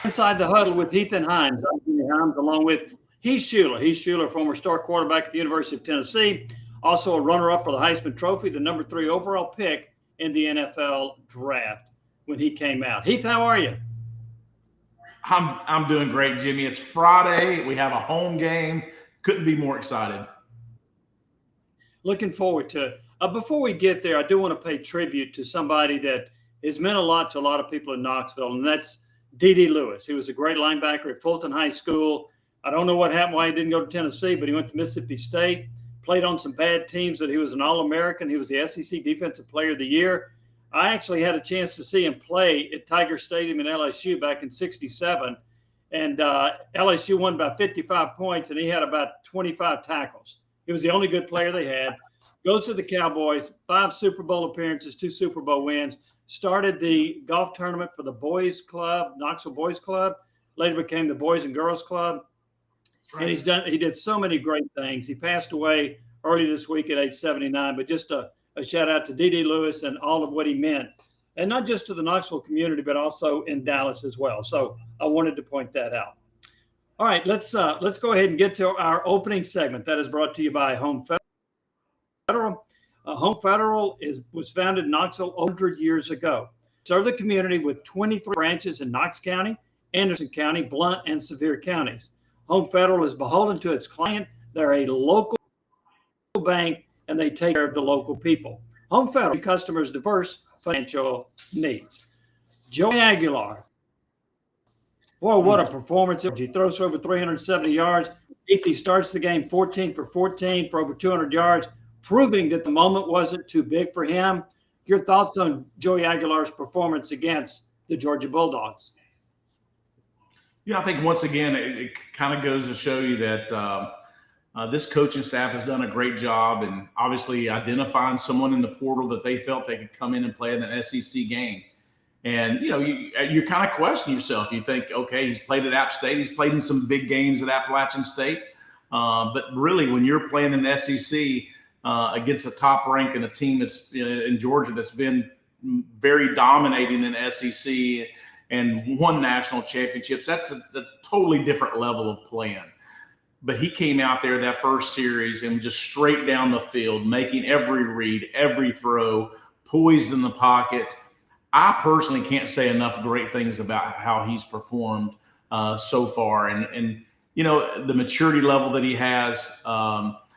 Inside the Huddle with Heath and Hyams. I'm Jimmy Hyams, along with Heath Shuler. Heath Shuler, former star quarterback at the University of Tennessee, also a runner-up for the Heisman Trophy, the number 3 overall pick in the NFL draft when he came out. Heath, how are you? I'm doing great, Jimmy. It's Friday. We have a home game. Couldn't be more excited. Looking forward to it. Before we get there, I do want to pay tribute to somebody that has meant a lot to a lot of people in Knoxville, and that's D.D. Lewis. He was a great linebacker at Fulton High School. I don't know what happened, why he didn't go to Tennessee, but he went to Mississippi State, played on some bad teams, but he was an All-American. He was the SEC Defensive Player of the Year. I actually had a chance to see him play at Tiger Stadium in LSU back in '67, and LSU won by 55 points, and he had about 25 tackles. He was the only good player they had. Goes to the Cowboys, 5 Super Bowl appearances, 2 Super Bowl wins, started the golf tournament for the Boys Club, Knoxville Boys Club, later became the Boys and Girls Club. Right. And he did so many great things. He passed away early this week at age 79, but just a shout out to D.D. Lewis and all of what he meant. And not just to the Knoxville community, but also in Dallas as well. So I wanted to point that out. All right, let's go ahead and get to our opening segment. That is brought to you by Home Federal. Home Federal was founded in Knoxville 100 years ago. Serve the community with 23 branches in Knox County, Anderson County, Blount, and Sevier counties. Home Federal is beholden to its client. They're a local bank, and they take care of the local people. Home Federal customers' diverse financial needs. Joey Aguilar. Boy, what a performance. He throws for over 370 yards. He starts the game 14 for 14 for over 200 yards, proving that the moment wasn't too big for him. Your thoughts on Joey Aguilar's performance against the Georgia Bulldogs? Yeah, I think once again, it kind of goes to show you that this coaching staff has done a great job and obviously identifying someone in the portal that they felt they could come in and play in an SEC game. And, you know, you kind of question yourself. You think, okay, he's played at App State. He's played in some big games at Appalachian State. But really, when you're playing in the SEC against a top rank and a team that's in Georgia that's been very dominating in the SEC and won national championships, that's a totally different level of playing. But he came out there that first series and just straight down the field, making every read, every throw, poised in the pocket. I personally can't say enough great things about how he's performed so far. And, you know, the maturity level that he has,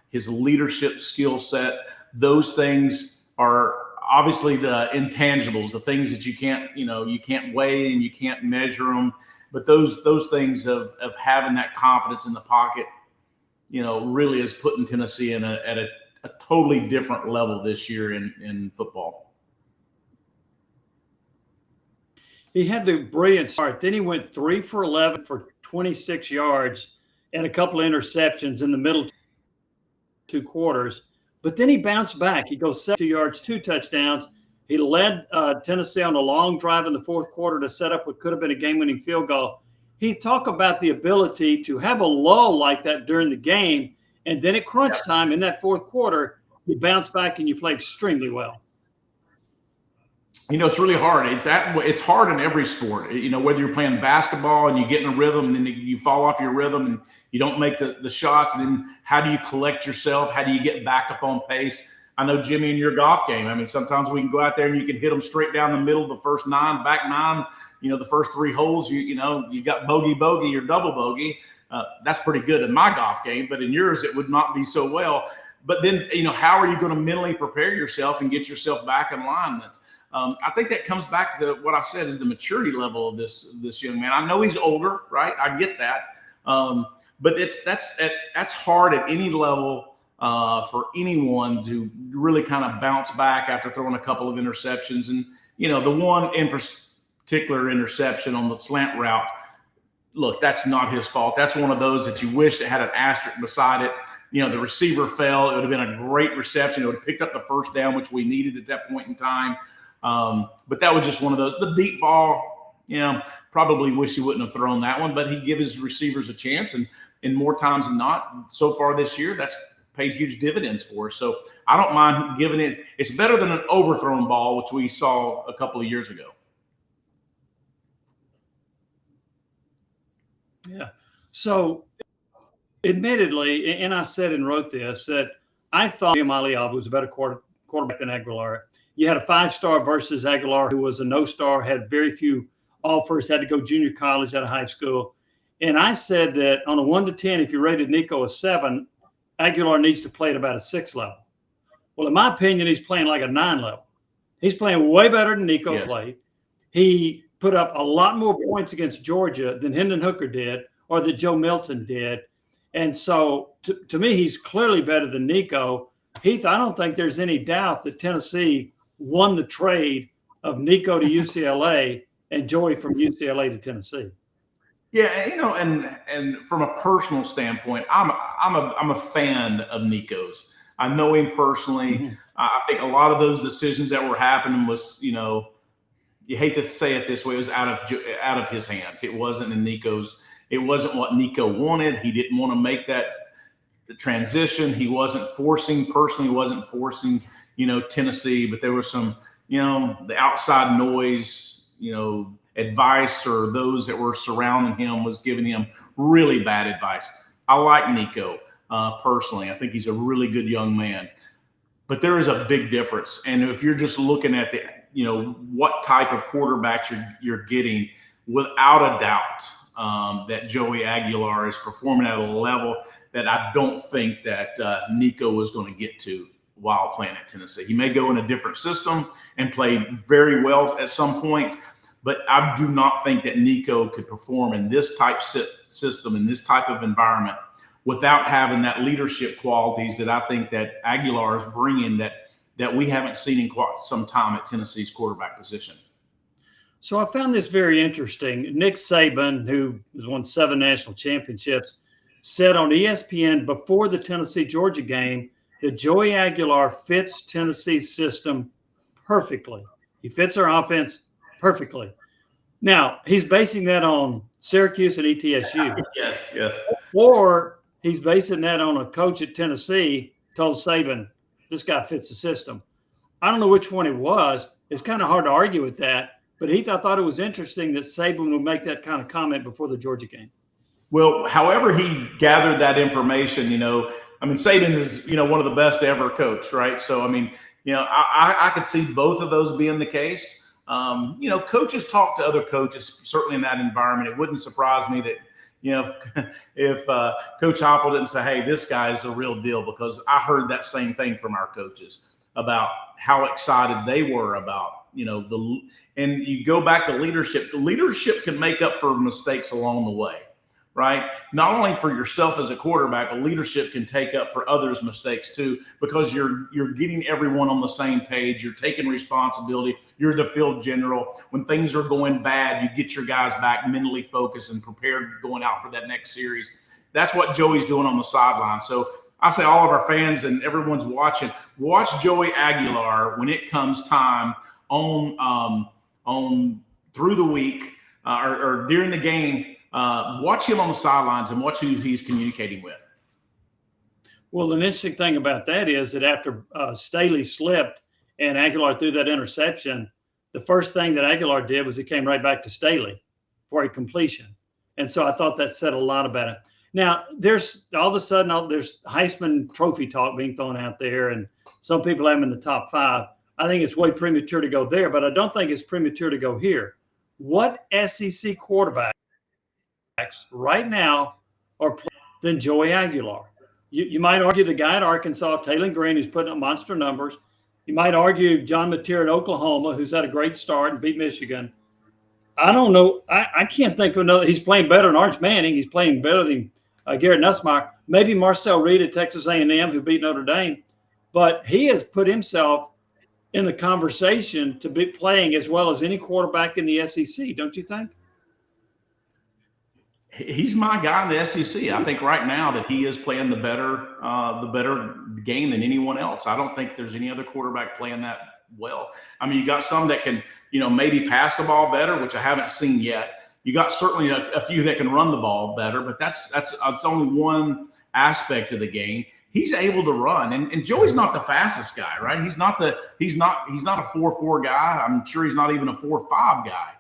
his leadership skill set, those things are obviously the intangibles, the things that you can't weigh and you can't measure them. But those things of having that confidence in the pocket, you know, really is putting Tennessee at a totally different level this year in football. He had the brilliant start. Then he went 3 for 11 for 26 yards and a couple of interceptions in the middle 2 quarters. But then he bounced back. He goes 72 yards, 2 touchdowns. He led Tennessee on a long drive in the 4th quarter to set up what could have been a game-winning field goal. He talked about the ability to have a lull like that during the game, and then at crunch time in that 4th quarter, you bounce back and you play extremely well. You know, it's really hard. It's hard in every sport. You know, whether you're playing basketball and you get in a rhythm and then you fall off your rhythm and you don't make the shots, and then how do you collect yourself? How do you get back up on pace? I know, Jimmy, in your golf game, I mean, sometimes we can go out there and you can hit them straight down the middle, the first 9, back 9, you know, the first 3 holes, you got bogey or double bogey. That's pretty good in my golf game, but in yours, it would not be so well. But then, you know, how are you going to mentally prepare yourself and get yourself back in alignment? I think that comes back to what I said is the maturity level of this young man. I know he's older, right? I get that. But that's hard at any level for anyone to really kind of bounce back after throwing a couple of interceptions. And, you know, the one in particular interception on the slant route, look, that's not his fault. That's one of those that you wish that had an asterisk beside it. You know, the receiver fell. It would have been a great reception. It would have picked up the first down, which we needed at that point in time. But that was just one of those. The deep ball, you know, probably wish he wouldn't have thrown that one, but he give his receivers a chance. And more times than not, so far this year, that's paid huge dividends for us. So I don't mind giving it. It's better than an overthrown ball, which we saw a couple of years ago. Yeah. So, admittedly, and I said and wrote this, that I thought Aliav was a better quarterback than Aguilar. You had a 5-star versus Aguilar, who was a no-star, had very few offers, had to go junior college out of high school. And I said that on a 1 to 10, if you rated Nico a 7, Aguilar needs to play at about a 6 level. Well, in my opinion, he's playing like a 9 level. He's playing way better than Nico played. He put up a lot more points against Georgia than Hendon Hooker did or that Joe Milton did. And so, to me, he's clearly better than Nico. Heath, I don't think there's any doubt that Tennessee won the trade of Nico to UCLA and Joey from UCLA to Tennessee. Yeah, and from a personal standpoint, I'm a fan of Nico's. I know him personally. Mm-hmm. I think a lot of those decisions that were happening was, you hate to say it this way, it was out of his hands. It wasn't in Nico's. It wasn't what Nico wanted. He didn't want to make the transition. He wasn't forcing Tennessee, but there was some, the outside noise, advice, or those that were surrounding him was giving him really bad advice. I like Nico personally. I think he's a really good young man, but there is a big difference. And if you're just looking at what type of quarterbacks you're getting, without a doubt, that Joey Aguilar is performing at a level that I don't think that Nico was going to get to while playing at Tennessee. He may go in a different system and play very well at some point, but I do not think that Nico could perform in this type system, in this type of environment, without having that leadership qualities that I think that Aguilar is bringing that we haven't seen in quite some time at Tennessee's quarterback position. So I found this very interesting. Nick Saban, who has won 7 national championships, said on ESPN before the Tennessee-Georgia game that Joey Aguilar fits Tennessee's system perfectly. He fits our offense perfectly. Now, he's basing that on Syracuse and ETSU. Yes. Or he's basing that on a coach at Tennessee told Saban, this guy fits the system. I don't know which one it was. It's kind of hard to argue with that. But Heath, I thought it was interesting that Saban would make that kind of comment before the Georgia game. Well, however he gathered that information, Saban is, one of the best to ever coach, right? So, I could see both of those being the case. Coaches talk to other coaches, certainly in that environment. It wouldn't surprise me that, if Coach Heupel didn't say, hey, this guy is the real deal, because I heard that same thing from our coaches about how excited they were about, and you go back to leadership. The leadership can make up for mistakes along the way, right? Not only for yourself as a quarterback, but leadership can take up for others' mistakes too, because you're getting everyone on the same page. You're taking responsibility. You're the field general. When things are going bad, you get your guys back mentally focused and prepared going out for that next series. That's what Joey's doing on the sideline. So I say all of our fans and everyone's watching, watch Joey Aguilar when it comes time on through the week or during the game. Watch him on the sidelines and watch who he's communicating with. Well, an interesting thing about that is that after Staley slipped and Aguilar threw that interception, the first thing that Aguilar did was he came right back to Staley for a completion. And so I thought that said a lot about it. Now, there's all of a sudden, there's Heisman Trophy talk being thrown out there, and some people have him in the top 5. I think it's way premature to go there, but I don't think it's premature to go here. What SEC quarterback right now are playing than Joey Aguilar? You might argue the guy at Arkansas, Taylor Green, who's putting up monster numbers. You might argue John Mateer at Oklahoma, who's had a great start and beat Michigan. I don't know. I can't think of another. He's playing better than Arch Manning. He's playing better than Garrett Nussmeier. Maybe Marcel Reed at Texas A&M, who beat Notre Dame. But he has put himself in the conversation to be playing as well as any quarterback in the SEC, don't you think? He's my guy in the SEC. I think right now that he is playing the better game than anyone else. I don't think there's any other quarterback playing that well. You got some that can, maybe pass the ball better, which I haven't seen yet. You got certainly a few that can run the ball better, but that's only one aspect of the game. He's able to run, and Joey's not the fastest guy, right? He's not a 4.4 guy. I'm sure he's not even a 4.5 guy.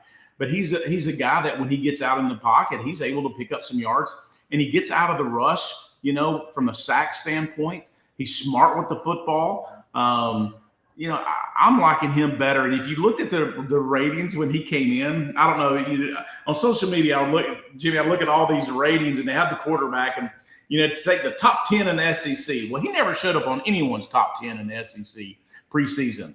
but he's a guy that when he gets out in the pocket, he's able to pick up some yards, and he gets out of the rush, you know, from a sack standpoint. He's smart with the football. You know, I'm liking him better. And if you looked at the ratings when he came in, I don't know, on social media, I look at all these ratings, and they have the quarterback, and, you know, to take the top 10 in the SEC. Well, he never showed up on anyone's top 10 in the SEC preseason.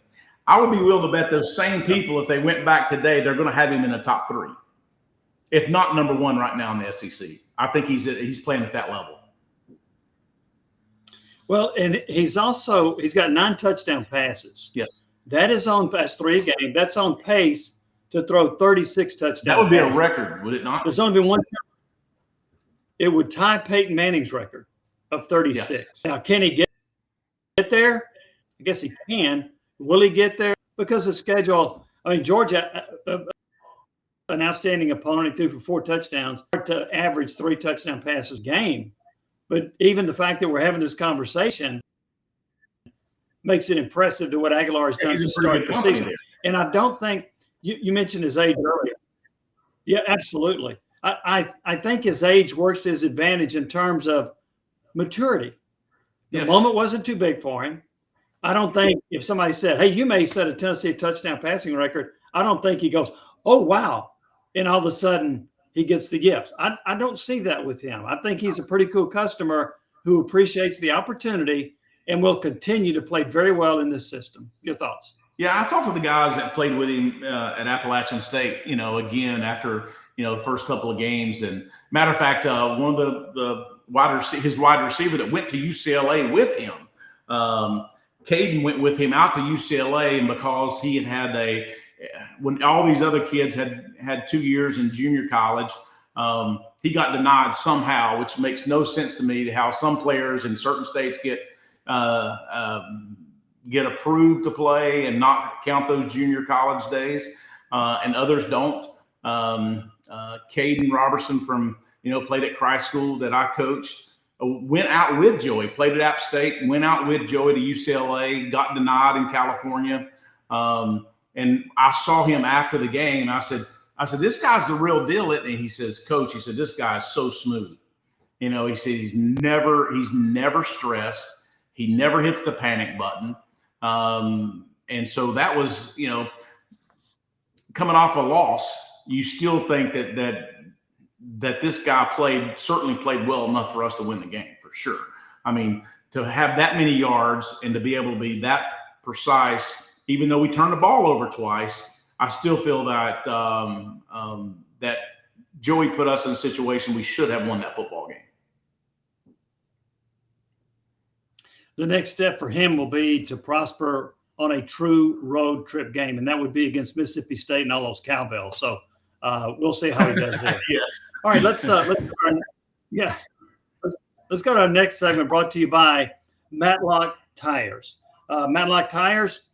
I would be willing to bet those same people, if they went back today, they're going to have him in the top 3, if not number 1 right now in the SEC. I think he's playing at that level. Well, and he's got 9 touchdown passes. Yes. That's 3 a game. That's on pace to throw 36 touchdowns. That would be a record, would it not? There's only been one. It would tie Peyton Manning's record of 36. Yes. Now, can he get there? I guess he can. Will he get there? Because of schedule. I mean, Georgia, an outstanding opponent, he threw for 4 touchdowns, to average 3 touchdown passes a game. But even the fact that we're having this conversation makes it impressive to what Aguilar has done to start the season. And I don't think you mentioned his age earlier. Yeah, absolutely. I think his age works to his advantage in terms of maturity. The moment wasn't too big for him. I don't think if somebody said, hey, you may set a Tennessee touchdown passing record, I don't think he goes, oh, wow. And all of a sudden, he gets the gifts. I don't see that with him. I think he's a pretty cool customer who appreciates the opportunity and will continue to play very well in this system. Your thoughts? Yeah, I talked to the guys that played with him at Appalachian State, you know, again, after, you know, the first couple of games. And matter of fact, one of his wide receiver that went to UCLA with him, Caden went with him out to UCLA, and because he had when all these other kids had 2 years in junior college, he got denied somehow, which makes no sense to me, how some players in certain states get approved to play and not count those junior college days, and others don't. Caden Robertson played at Christ School that I coached, went out with Joey, played at App State, went out with Joey to UCLA, got denied in California. And I saw him after the game. I said, this guy's the real deal. And he says, Coach, he said, this guy is so smooth. You know, he said he's never stressed. He never hits the panic button. And so that was, you know, coming off a loss, you still think that this guy certainly played well enough for us to win the game, for sure. I mean, to have that many yards and to be able to be that precise, even though we turned the ball over twice, I still feel that that Joey put us in a situation we should have won that football game. The next step for him will be to prosper on a true road trip game, and that would be against Mississippi State and all those cowbells. So we'll see how he does there. Yes. All right, let's go to our next segment, brought to you by Matlock Tires. Matlock Tires.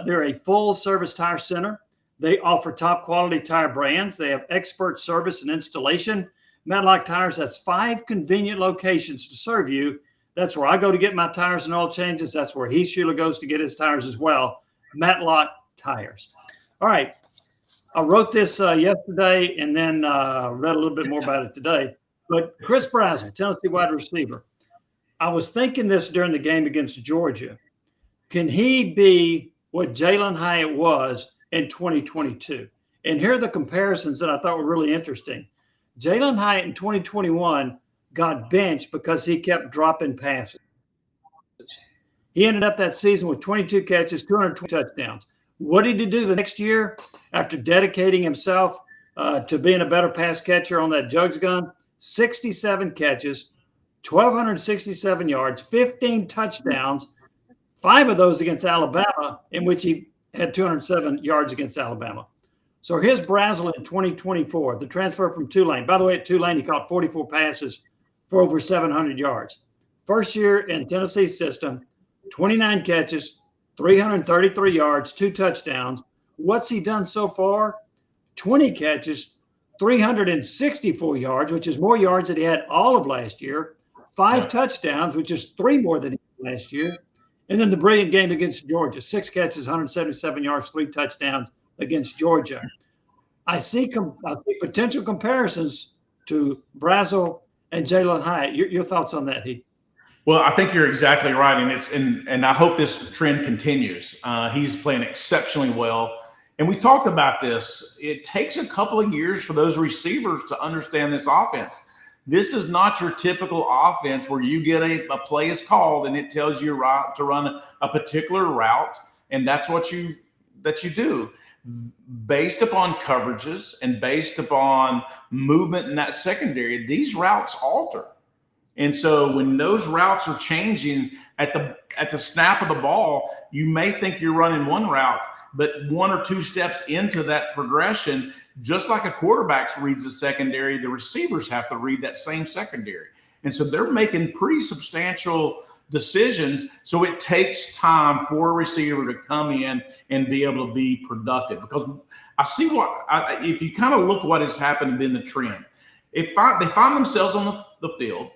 They're a full-service tire center. They offer top-quality tire brands. They have expert service and installation. Matlock Tires has 5 convenient locations to serve you. That's where I go to get my tires and oil changes. That's where Heath Shuler goes to get his tires as well. Matlock Tires. All right. I wrote this yesterday and then read a little bit more about it today. But Chris Brazel, Tennessee wide receiver, I was thinking this during the game against Georgia. Can he be what Jalen Hyatt was in 2022? And here are the comparisons that I thought were really interesting. Jalen Hyatt in 2021 got benched because he kept dropping passes. He ended up that season with 22 catches, 220 touchdowns. What did he do the next year after dedicating himself to being a better pass catcher on that jugs gun? 67 catches, 1,267 yards, 15 touchdowns, 5 of those against Alabama, in which he had 207 yards against Alabama. So here's Brazel in 2024, the transfer from Tulane. By the way, at Tulane, he caught 44 passes for over 700 yards. First year in Tennessee's system, 29 catches, 333 yards, 2 touchdowns. What's he done so far? 20 catches, 364 yards, which is more yards than he had all of last year. 5 touchdowns, which is 3 more than he had last year. And then the brilliant game against Georgia, 6 catches, 177 yards, 3 touchdowns against Georgia. I see potential comparisons to Brazel and Jalen Hyatt. Your thoughts on that, Heath? Well, I think you're exactly right, and I hope this trend continues. He's playing exceptionally well, and we talked about this. It takes a couple of years for those receivers to understand this offense. This is not your typical offense where you get a play is called and it tells you to run a particular route, and that's what you do. Based upon coverages and based upon movement in that secondary, these routes alter. And so when those routes are changing at the snap of the ball, you may think you're running one route, but one or two steps into that progression, just like a quarterback reads the secondary, the receivers have to read that same secondary. And so they're making pretty substantial decisions. So it takes time for a receiver to come in and be able to be productive. Because I see if you kind of look what has happened in the trend, they find themselves on the field,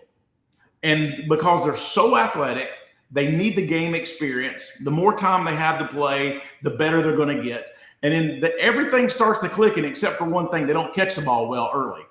and because they're so athletic, they need the game experience. The more time they have to play, the better they're going to get. And then everything starts to click, except for one thing: they don't catch the ball well early.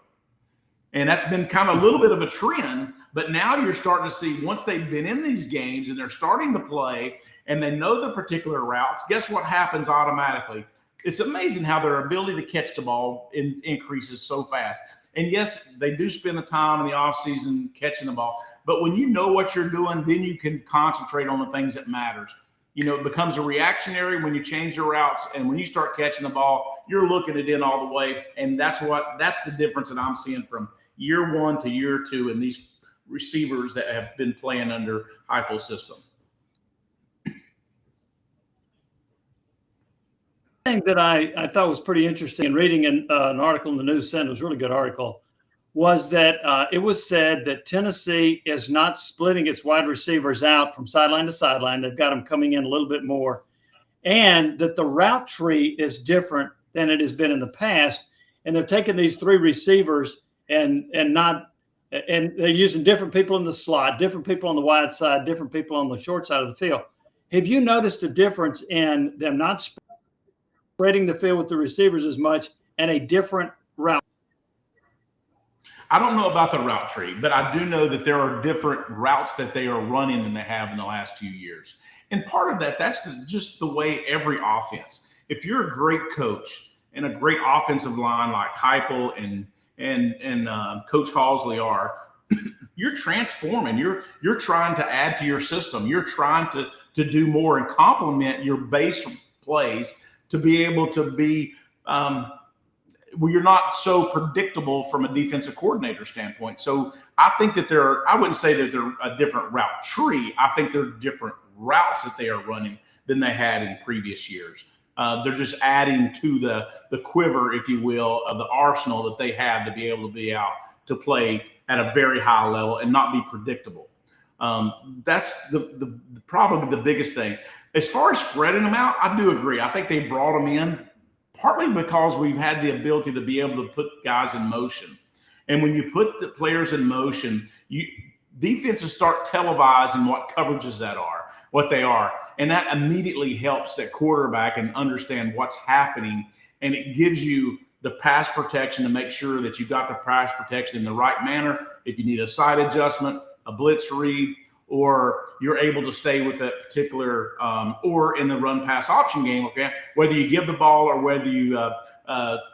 And that's been kind of a little bit of a trend. But now you're starting to see, once they've been in these games and they're starting to play and they know the particular routes, guess what happens automatically? It's amazing how their ability to catch the ball increases so fast. And yes, they do spend the time in the offseason catching the ball. But when you know what you're doing, then you can concentrate on the things that matters. It becomes a reactionary when you change your routes. And when you start catching the ball, you're looking it in all the way. And that's the difference that I'm seeing from year one to year two in these receivers that have been playing under Heupel's system. Thing that I thought was pretty interesting in reading an article in the News Sentinel, it was a really good article, was that it was said that Tennessee is not splitting its wide receivers out from sideline to sideline. They've got them coming in a little bit more, and that the route tree is different than it has been in the past. And they're taking these three receivers and they're using different people in the slot, different people on the wide side, different people on the short side of the field. Have you noticed a difference in them not spreading the field with the receivers as much and a different route? I don't know about the route tree, but I do know that there are different routes that they are running than they have in the last few years. And part of that's just the way every offense. If you're a great coach and a great offensive line like Heupel and Coach Halsley are, you're transforming. You're trying to add to your system. You're trying to do more and complement your base plays to be able to be well, you're not so predictable from a defensive coordinator standpoint. So I think that I wouldn't say that they're a different route tree. I think they're different routes that they are running than they had in previous years. They're just adding to the quiver, if you will, of the arsenal that they have to be able to be out to play at a very high level and not be predictable. That's probably the biggest thing. As far as spreading them out, I do agree. I think they brought them in partly because we've had the ability to be able to put guys in motion. And when you put the players in motion, defenses start televising what coverages what they are. And that immediately helps that quarterback and understand what's happening. And it gives you the pass protection to make sure that you got the pass protection in the right manner. If you need a side adjustment, a blitz read, or you're able to stay with that particular, or in the run pass option game, okay, whether you give the ball or whether you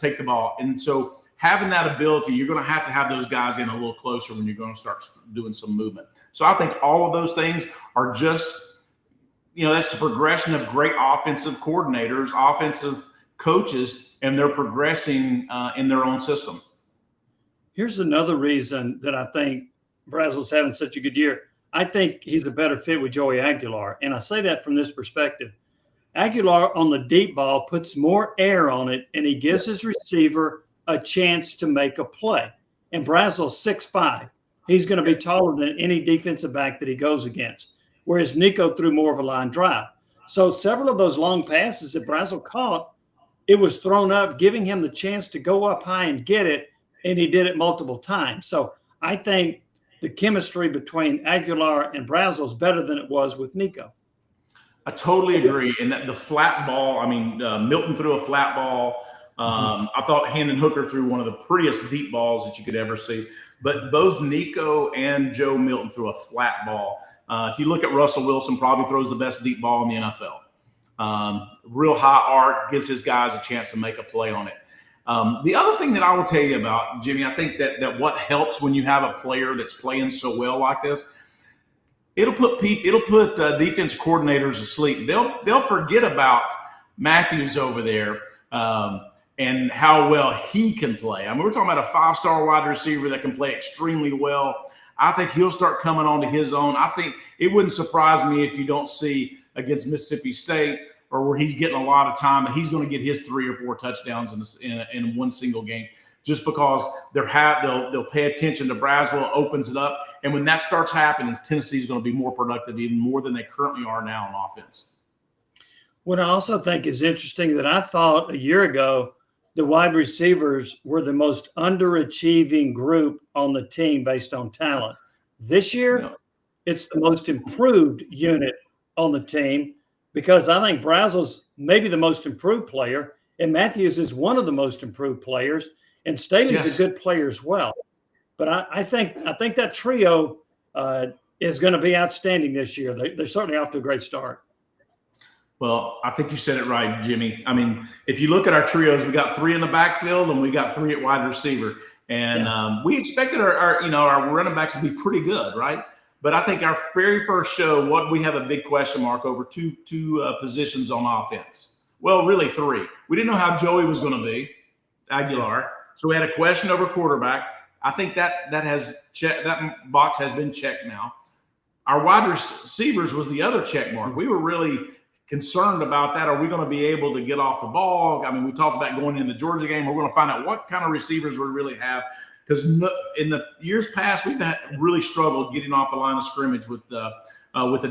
take the ball. And so having that ability, you're going to have those guys in a little closer when you're going to start doing some movement. So I think all of those things are just, that's the progression of great offensive coordinators, offensive coaches, and they're progressing in their own system. Here's another reason that I think Brazel's having such a good year. I think he's a better fit with Joey Aguilar. And I say that from this perspective. Aguilar on the deep ball puts more air on it, and he gives his receiver a chance to make a play. And Brazel's 6'5". He's going to be taller than any defensive back that he goes against, whereas Nico threw more of a line drive. So several of those long passes that Brazel caught, it was thrown up, giving him the chance to go up high and get it, and he did it multiple times. So I think the chemistry between Aguilar and Brazel is better than it was with Nico. I totally agree. And that the flat ball, Milton threw a flat ball I thought Hendon Hooker threw one of the prettiest deep balls that you could ever see. But both Nico and Joe Milton threw a flat ball. If you look at Russell Wilson, probably throws the best deep ball in the NFL. Real high arc, gives his guys a chance to make a play on it. The other thing that I will tell you about, Jimmy, I think that what helps when you have a player that's playing so well like this, it'll put defense coordinators asleep. They'll forget about Matthews over there and how well he can play. I mean, we're talking about a 5-star wide receiver that can play extremely well. I think he'll start coming onto his own. I think it wouldn't surprise me if you don't see against Mississippi State or where he's getting a lot of time, that he's going to get his 3 or 4 touchdowns in one single game, just because they'll pay attention to Braswell, opens it up. And when that starts happening, Tennessee's going to be more productive, even more than they currently are now on offense. What I also think is interesting that I thought a year ago, the wide receivers were the most underachieving group on the team based on talent. This year, it's the most improved unit on the team, because I think Brazel's maybe the most improved player, and Matthews is one of the most improved players, and Staley's a good player as well. But I think that trio is going to be outstanding this year. They're certainly off to a great start. Well, I think you said it right, Jimmy. I mean, if you look at our trios, we got 3 in the backfield and we got 3 at wide receiver. And we expected our running backs to be pretty good, right? But I think our very first show, we have a big question mark over two positions on offense. Well, really 3. We didn't know how Joey was going to be, Aguilar. So we had a question over quarterback. I think that box has been checked now. Our wide receivers was the other check mark. We were really concerned about that. Are we going to be able to get off the ball? I mean, we talked about going in the Georgia game. We're going to find out what kind of receivers we really have, because in the years past, we've really struggled getting off the line of scrimmage with the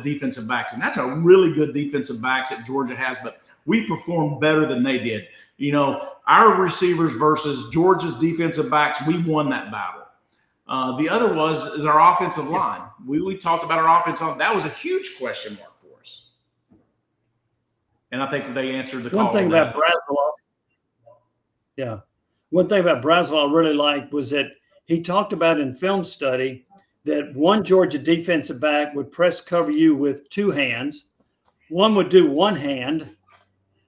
defensive backs. And that's a really good defensive backs that Georgia has, but we performed better than they did. You know, our receivers versus Georgia's defensive backs, we won that battle. The other is our offensive line. We talked about our offensive line. That was a huge question mark for us. And I think they answered the call. One thing about Braswell I really liked was that he talked about in film study that one Georgia defensive back would press cover you with 2 hands, one would do 1 hand,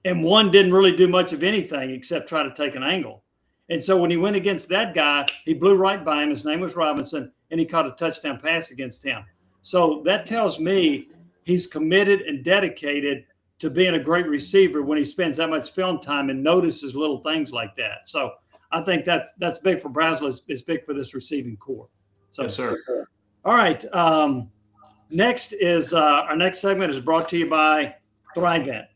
and one didn't really do much of anything except try to take an angle. And so when he went against that guy, he blew right by him. His name was Robinson, and he caught a touchdown pass against him. So that tells me he's committed and dedicated to being a great receiver when he spends that much film time and notices little things like that. So I think that's big for Braswell. It's big for this receiving core. So, yes, sir. All right. Next is our next segment is brought to you by Thrivent.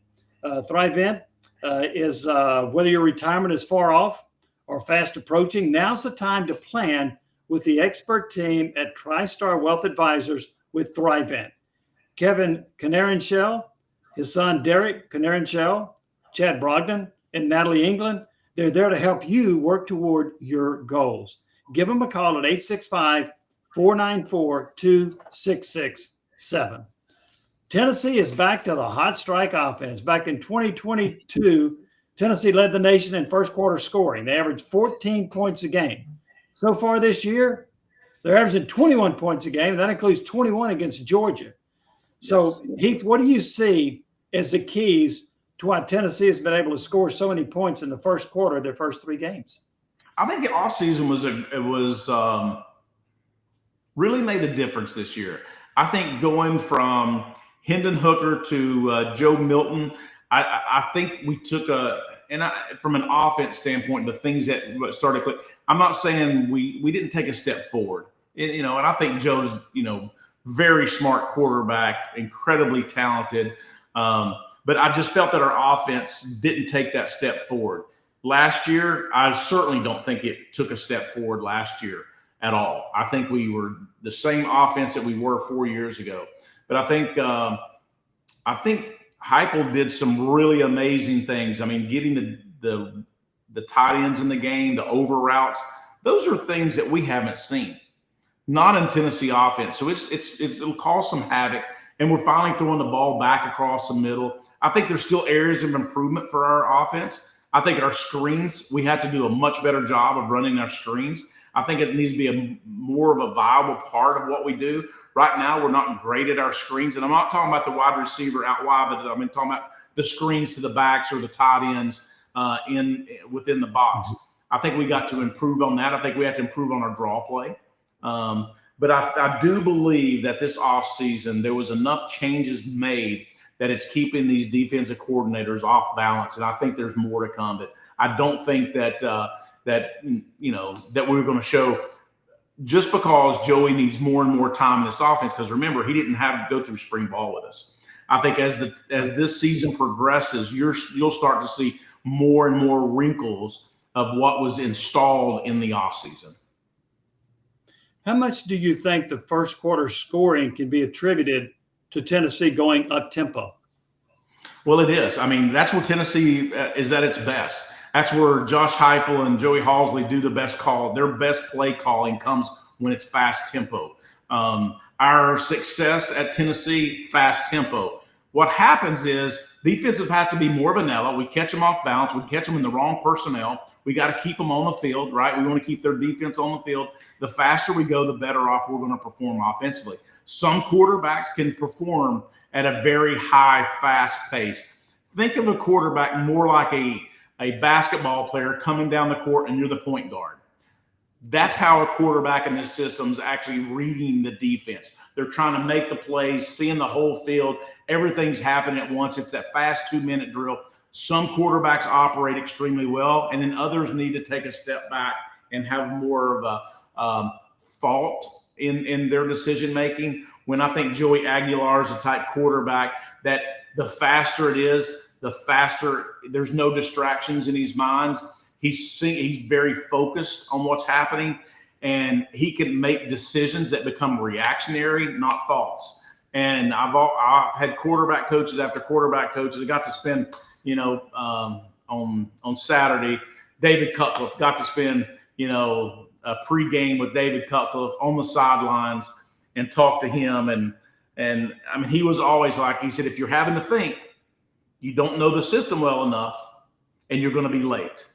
Thrivent is whether your retirement is far off or fast approaching, now's the time to plan with the expert team at TriStar Wealth Advisors with Thrivent. Kevin Canarinshell, his son Derek Canarinshell, Chad Brogdon, and Natalie England, they're there to help you work toward your goals. Give them a call at 865-494-2667. Tennessee is back to the hot strike offense. Back in 2022, Tennessee led the nation in first quarter scoring. They averaged 14 points a game. So far this year, they're averaging 21 points a game. That includes 21 against Georgia. So, yes. Heath, what do you see as the keys to why Tennessee has been able to score so many points in the first quarter of their first 3 games? I think the offseason was really made a difference this year. I think going from Hendon Hooker to Joe Milton, I think we took from an offense standpoint, the things that started. I'm not saying we didn't take a step forward, and I think Joe's very smart quarterback, incredibly talented. But I just felt that our offense didn't take that step forward. Last year, I certainly don't think it took a step forward last year at all. I think we were the same offense that we were 4 years ago. But I think Heupel did some really amazing things. I mean, getting the tight ends in the game, the over routes, those are things that we haven't seen. Not in Tennessee offense. So it'll cause some havoc, and we're finally throwing the ball back across the middle. I think there's still areas of improvement for our offense, I think our screens, we have to do a much better job of running our screens. I think it needs to be more of a viable part of what we do. Right now, we're not great at our screens. And I'm not talking about the wide receiver out wide, but I'm talking about the screens to the backs or the tight ends within the box. I think we got to improve on that. I think we have to improve on our draw play. But I do believe that this offseason, there was enough changes made that it's keeping these defensive coordinators off balance. And I think there's more to come. But I don't think that we're going to show just because Joey needs more and more time in this offense. Because remember, he didn't have to go through spring ball with us. I think as this season progresses, you'll start to see more and more wrinkles of what was installed in the offseason. How much do you think the first quarter scoring can be attributed to Tennessee going up tempo? Well, it is. I mean, that's where Tennessee is at its best. That's where Josh Heupel and Joey Halzle do the best call. Their best play calling comes when it's fast tempo. Our success at Tennessee, fast tempo. What happens is defensive has to be more vanilla. We catch them off balance. We catch them in the wrong personnel. We got to keep them on the field, right? We want to keep their defense on the field. The faster we go, the better off we're going to perform offensively. Some quarterbacks can perform at a very high, fast pace. Think of a quarterback more like a basketball player coming down the court and you're the point guard. That's how a quarterback in this system is actually reading the defense. They're trying to make the plays, seeing the whole field. Everything's happening at once. It's that fast 2-minute drill. Some quarterbacks operate extremely well, and then others need to take a step back and have more of a thought in their decision-making. When I think Joey Aguilar is a type quarterback that the faster it is, the faster there's no distractions in his minds. He's very focused on what's happening, and he can make decisions that become reactionary, not thoughts. And I've had quarterback coaches after quarterback coaches. I got to spend, on Saturday, David Cutcliffe got to spend, a pregame with David Cutcliffe on the sidelines and talk to him. And I mean, he was always like, he said, if you're having to think, you don't know the system well enough, and you're going to be late.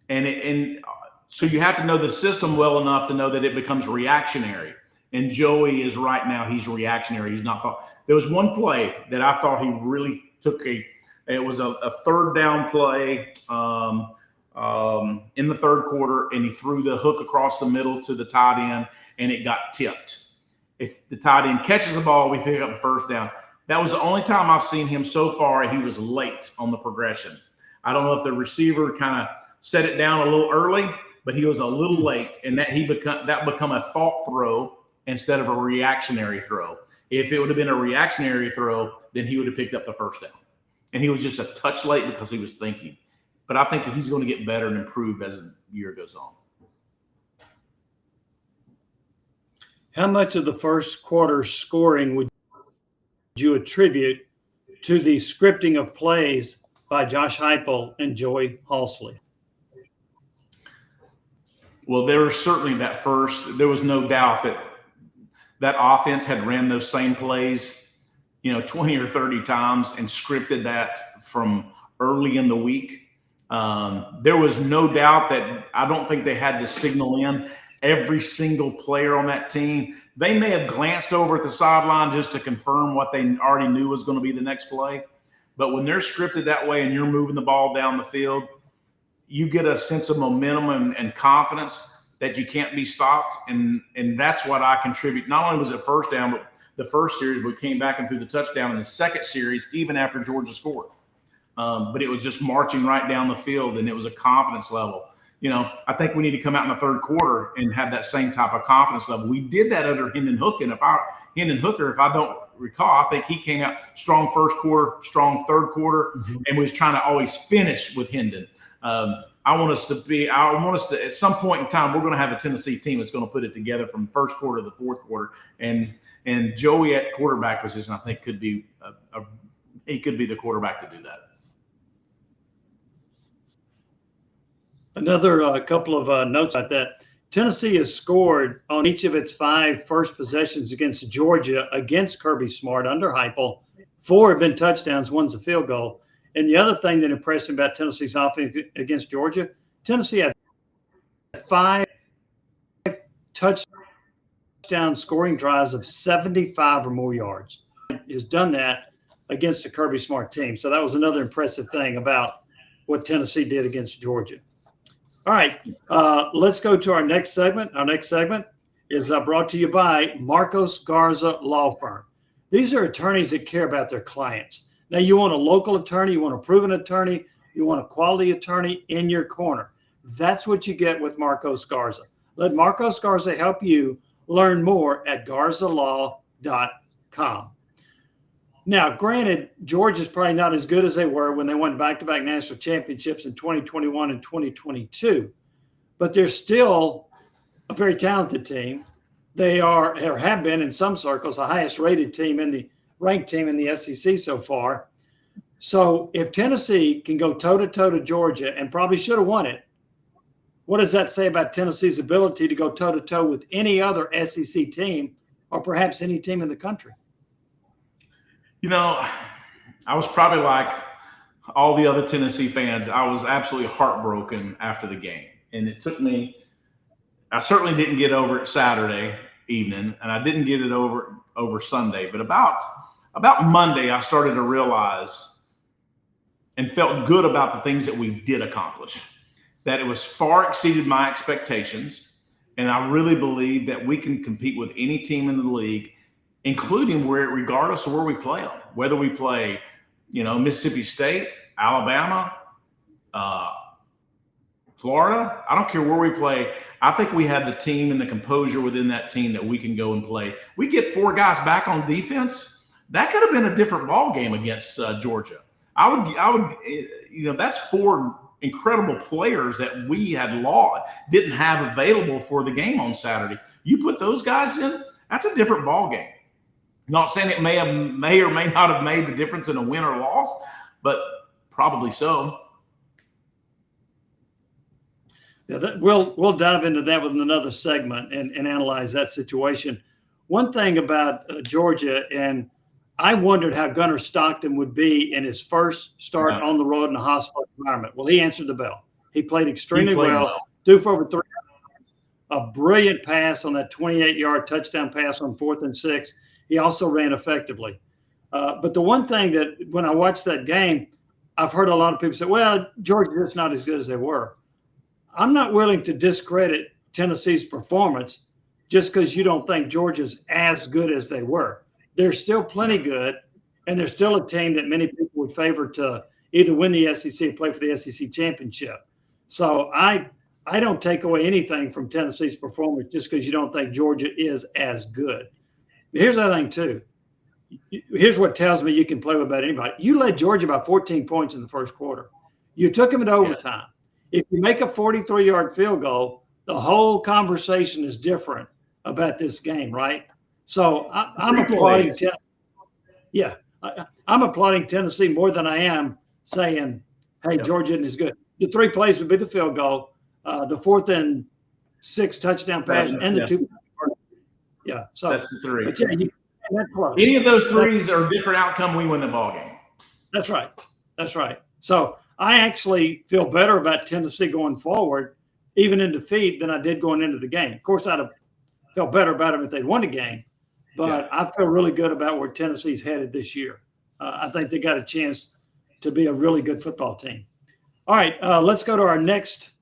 And so you have to know the system well enough to know that it becomes reactionary. And Joey is right now, he's reactionary. He's not thought. There was one play that I thought he really took it was a third down play in the third quarter, and he threw the hook across the middle to the tight end, and it got tipped. If the tight end catches the ball, we pick up the first down. That was the only time I've seen him so far. He was late on the progression. I don't know if the receiver kind of set it down a little early, but he was a little late, and that become a thought throw instead of a reactionary throw. If it would have been a reactionary throw, then he would have picked up the first down. And he was just a touch late because he was thinking. But I think that he's going to get better and improve as the year goes on. How much of the first quarter scoring would you attribute to the scripting of plays by Josh Heupel and Joey Halzle? Well, there was certainly there was no doubt that offense had ran those same plays, 20 or 30 times and scripted that from early in the week. There was no doubt that I don't think they had to signal in every single player on that team. They may have glanced over at the sideline just to confirm what they already knew was going to be the next play. But when they're scripted that way and you're moving the ball down the field, you get a sense of momentum and confidence that you can't be stopped. And that's what I contribute. Not only was it first down, but the first series we came back and threw the touchdown in the second series, even after Georgia scored. But it was just marching right down the field, and it was a confidence level. I think we need to come out in the third quarter and have that same type of confidence level. We did that under Hendon Hooker. If I don't recall, I think he came out strong first quarter, strong third quarter, and was trying to always finish with Hendon. I want us to, at some point in time, we're going to have a Tennessee team that's going to put it together from first quarter to the fourth quarter. And Joey at quarterback position, I think, could be he could be the quarterback to do that. Another couple of notes about that. Tennessee has scored on each of its 5 first possessions against Georgia against Kirby Smart under Heupel. 4 have been touchdowns, 1's a field goal. And the other thing that impressed me about Tennessee's offense against Georgia, Tennessee had 5 touchdown scoring drives of 75 or more yards. Has done that against a Kirby Smart team. So that was another impressive thing about what Tennessee did against Georgia. All right, let's go to our next segment. Our next segment is brought to you by Marcos Garza Law Firm. These are attorneys that care about their clients. Now, you want a local attorney, you want a proven attorney, you want a quality attorney in your corner. That's what you get with Marcos Garza. Let Marcos Garza help you learn more at garzalaw.com. Now, granted, Georgia's probably not as good as they were when they won back-to-back national championships in 2021 and 2022, but they're still a very talented team. They are, or have been in some circles, the highest rated team ranked team in the SEC so far. So if Tennessee can go toe-to-toe to Georgia and probably should have won it, what does that say about Tennessee's ability to go toe-to-toe with any other SEC team or perhaps any team in the country? You know, I was probably like all the other Tennessee fans. I was absolutely heartbroken after the game. And it took me – I certainly didn't get over it Saturday evening, and I didn't get it over Sunday. But about Monday, I started to realize and felt good about the things that we did accomplish, that it was far exceeded my expectations. And I really believe that we can compete with any team in the league, including regardless of where we play them, whether we play, Mississippi State, Alabama, Florida. I don't care where we play. I think we have the team and the composure within that team that we can go and play. We get 4 guys back on defense. That could have been a different ball game against Georgia. I would, that's 4 incredible players that we didn't have available for the game on Saturday. You put those guys in, that's a different ball game. Not saying it may or may not have made the difference in a win or loss, but probably so. Yeah, we'll dive into that with another segment and analyze that situation. One thing about Georgia, and I wondered how Gunnar Stockton would be in his first start on the road in a hostile environment. Well, he answered the bell. He played extremely well. Threw for over 300 yards. A brilliant pass on that 28-yard touchdown pass on 4th and 6. He also ran effectively. But the one thing that when I watched that game, I've heard a lot of people say, well, Georgia's just not as good as they were. I'm not willing to discredit Tennessee's performance just because you don't think Georgia's as good as they were. They're still plenty good, and they're still a team that many people would favor to either win the SEC or play for the SEC championship. So I don't take away anything from Tennessee's performance just because you don't think Georgia is as good. Here's the other thing, too. Here's what tells me you can play with about anybody. You led Georgia by 14 points in the first quarter. You took them into overtime. If you make a 43-yard field goal, the whole conversation is different about this game, right? So I'm applauding Tennessee. Yeah, I'm applauding Tennessee more than I am saying, hey, Georgia isn't as good. The 3 plays would be the field goal, the 4th and 6 touchdown pass, and the 2. Yeah, so that's the 3. But yeah, that's close. Any of those 3s are a different outcome. We win the ball game. That's right. That's right. So I actually feel better about Tennessee going forward, even in defeat, than I did going into the game. Of course, I'd have felt better about them if they'd won the game, but I feel really good about where Tennessee's headed this year. I think they got a chance to be a really good football team. All right, let's go to our next.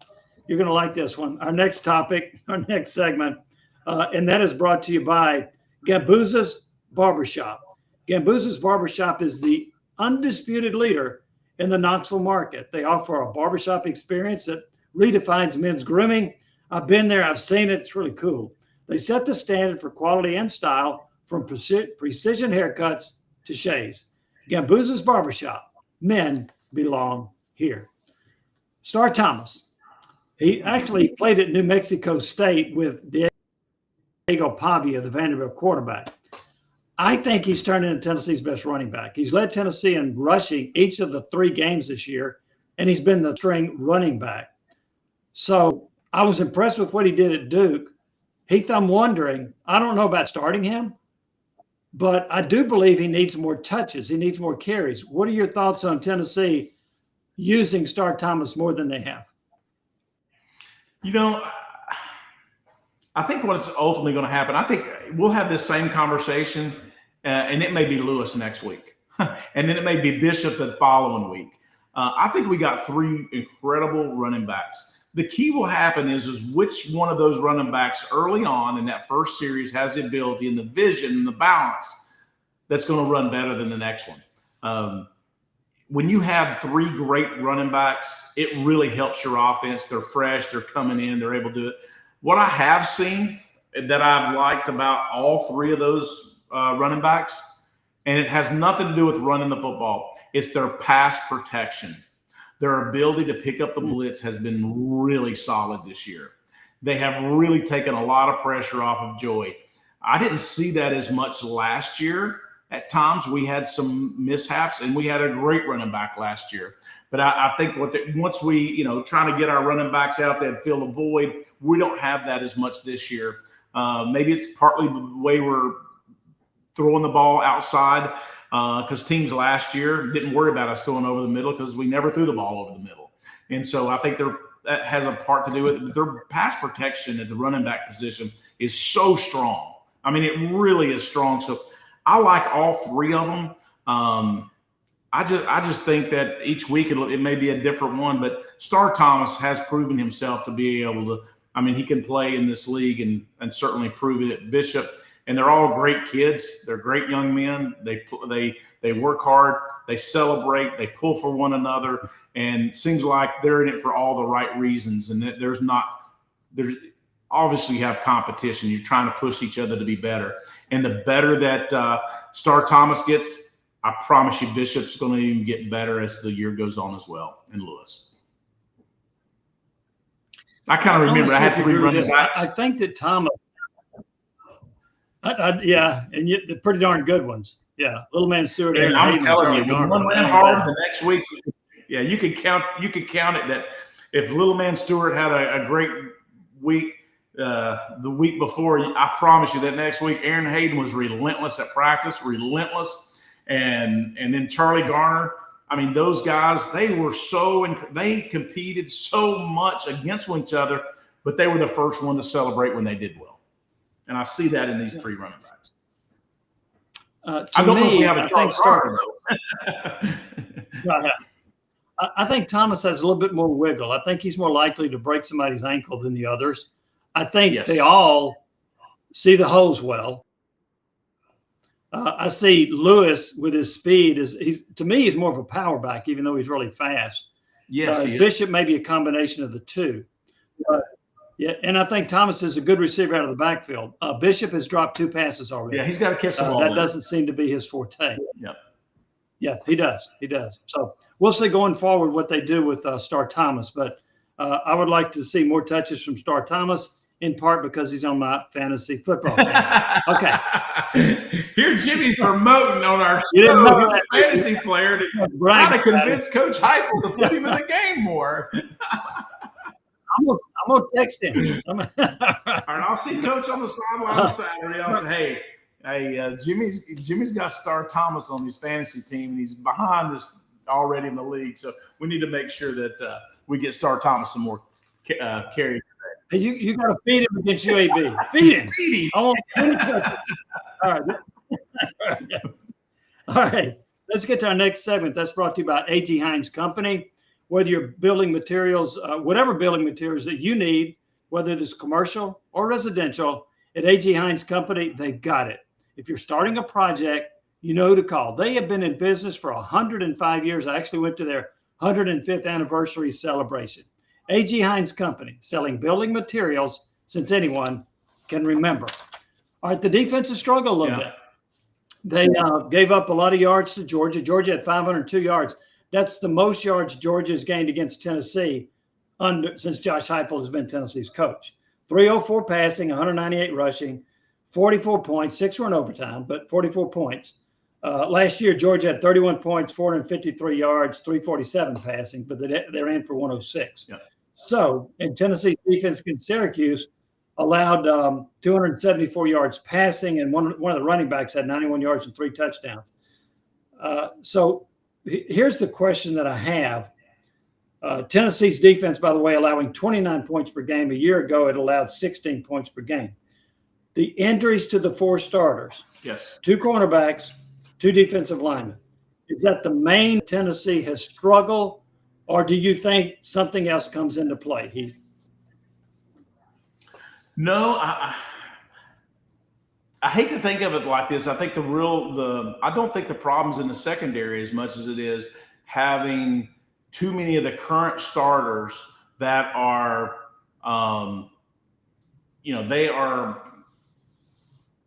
You're going to like this one. Our next topic, our next segment, and that is brought to you by Gambuza's Barbershop. Gambuza's Barbershop is the undisputed leader in the Knoxville market. They offer a barbershop experience that redefines men's grooming. I've been there. I've seen it. It's really cool. They set the standard for quality and style, from precision haircuts to shaves. Gambuza's Barbershop. Men belong here. Star Thomas. He actually played at New Mexico State with Diego Pavia, the Vanderbilt quarterback. I think he's turned into Tennessee's best running back. He's led Tennessee in rushing each of the 3 games this year, and he's been the string running back. So I was impressed with what he did at Duke. Heath, I'm wondering, I don't know about starting him, But I do believe he needs more touches. He needs more carries. What are your thoughts on Tennessee using Star Thomas more than they have? You know, I think what's ultimately going to happen, I think we'll have this same conversation, and it may be Lewis next week. And then it may be Bishop the following week. I think we got 3 incredible running backs. The key will happen is which one of those running backs early on in that first series has the ability and the vision and the balance that's going to run better than the next one. When you have 3 great running backs, it really helps your offense. They're fresh. They're coming in. They're able to do it. What I have seen that I've liked about all 3 of those running backs, and it has nothing to do with running the football, it's their pass protection. Their ability to pick up the blitz has been really solid this year. They have really taken a lot of pressure off of Joey. I didn't see that as much last year. At times we had some mishaps, and we had a great running back last year. But I think once we, trying to get our running backs out there and fill a void, we don't have that as much this year. Maybe it's partly the way we're throwing the ball outside, because teams last year didn't worry about us throwing over the middle because we never threw the ball over the middle. And so I think that has a part to do with it. Their pass protection at the running back position is so strong. I mean, it really is strong. So I like all 3 of them. I just think that each week it may be a different one, but Star Thomas has proven himself to be able to. I mean, he can play in this league and certainly prove it at Bishop. And they're all great kids. They're great young men. They work hard. They celebrate. They pull for one another. And it seems like they're in it for all the right reasons. And there's obviously you have competition. You're trying to push each other to be better. And the better that Star Thomas gets, I promise you Bishop's going to even get better as the year goes on as well, and Lewis. I kind of remember I had 3 running backs. I think that Thomas yeah, and they're pretty darn good ones. Yeah, Little Man Stewart. And I'm telling you, when one ran hard the next week, yeah, you could count it that if Little Man Stewart had a great week the week before, I promise you that next week Aaron Hayden was relentless at practice, and then Charlie Garner. I mean, those guys, they competed so much against each other, but they were the first one to celebrate when they did well. And I see that in these 3 running backs. I don't know if we have a Charlie Garner, though. I think Thomas has a little bit more wiggle. I think he's more likely to break somebody's ankle than the others. I think they all see the holes well. I see Lewis with his speed to me he's more of a power back, even though he's really fast. Yes, Bishop may be a combination of the 2. Yeah, and I think Thomas is a good receiver out of the backfield. Bishop has dropped 2 passes already. Yeah, he's got to catch the ball. That doesn't seem to be his forte. Yep. Yeah, he does. He does. So we'll see going forward what they do with Star Thomas. But I would like to see more touches from Star Thomas, in part because he's on my fantasy football team. Okay. Here Jimmy's promoting on our show his fantasy player to try to convince Coach Heupel to put him in the game more. I'm gonna text him. All right, I'll see Coach on the sideline Saturday. I'll say, hey, Jimmy's got Star Thomas on his fantasy team, and he's behind this already in the league. So we need to make sure that we get Star Thomas some more carries. Hey, you got to feed him against UAB. Feed him. I want 20 touches. All right. All right. Let's get to our next segment. That's brought to you by A.G. Hyams Company. Whether you're building materials, whatever building materials that you need, whether it's commercial or residential, at A.G. Hyams Company, they've got it. If you're starting a project, you know who to call. They have been in business for 105 years. I actually went to their 105th anniversary celebration. A.G. Hyams Company, selling building materials since anyone can remember. All right, the defense has struggled a little bit. They gave up a lot of yards to Georgia. Georgia had 502 yards. That's the most yards Georgia has gained against Tennessee since Josh Heupel has been Tennessee's coach. 304 passing, 198 rushing, 44 points, 6 were in overtime, but 44 points. Last year, Georgia had 31 points, 453 yards, 347 passing, but they ran for 106. Yeah. So, in Tennessee's defense against Syracuse, allowed 274 yards passing, and one of the running backs had 91 yards and 3 touchdowns. So here's the question that I have. Tennessee's defense, by the way, allowing 29 points per game. A year ago, it allowed 16 points per game. The injuries to the 4 starters, yes, 2 cornerbacks, 2 defensive linemen. Is that the main Tennessee has struggled, or do you think something else comes into play, Heath? No, I hate to think of it like this. I think I don't think the problem's in the secondary as much as it is having too many of the current starters that are, they are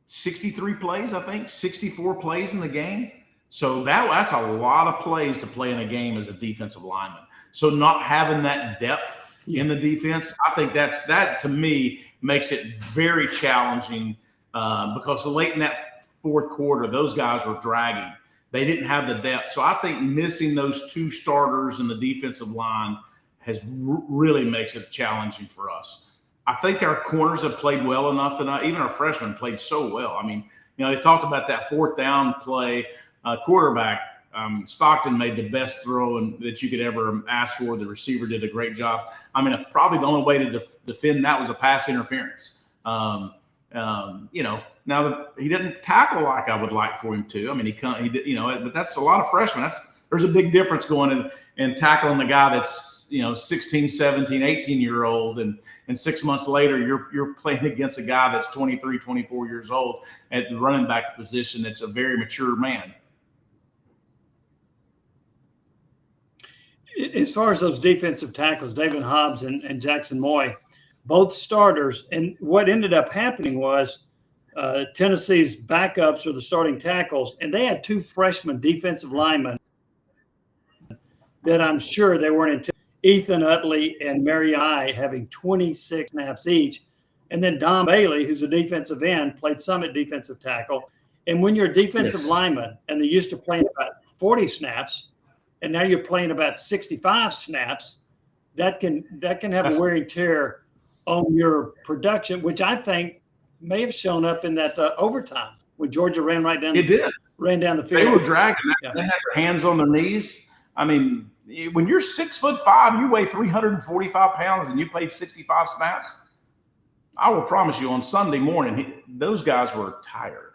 63 plays, I think, 64 plays in the game. So that's a lot of plays to play in a game as a defensive lineman. So not having that depth in the defense, I think that to me makes it very challenging because late in that fourth quarter, those guys were dragging. They didn't have the depth. So I think missing those 2 starters in the defensive line really makes it challenging for us. I think our corners have played well enough tonight. Even our freshmen played so well. I mean, they talked about that 4th down play. Quarterback, Stockton made the best throw that you could ever ask for. The receiver did a great job. I mean, probably the only way to defend that was a pass interference. Now that he didn't tackle like I would like for him to. I mean, but that's a lot of freshmen. There's a big difference going in and tackling the guy that's 16, 17, 18-year-old, and 6 months later you're playing against a guy that's 23, 24 years old at the running back position. That's a very mature man. As far as those defensive tackles, David Hobbs and Jackson Moy, both starters, and what ended up happening was Tennessee's backups or the starting tackles, and they had 2 freshman defensive linemen that I'm sure they weren't intended. Ethan Utley and Mary I having 26 snaps each. And then Don Bailey, who's a defensive end, played some at defensive tackle. And when you're a defensive lineman and they're used to playing about 40 snaps, and now you're playing about 65 snaps, that can have a wear and tear on your production, which I think may have shown up in that overtime when Georgia ran right down. Ran down the field. They were dragging. They had their hands on their knees. I mean, when you're 6'5", you weigh 345 pounds, and you played 65 snaps, I will promise you on Sunday morning, those guys were tired.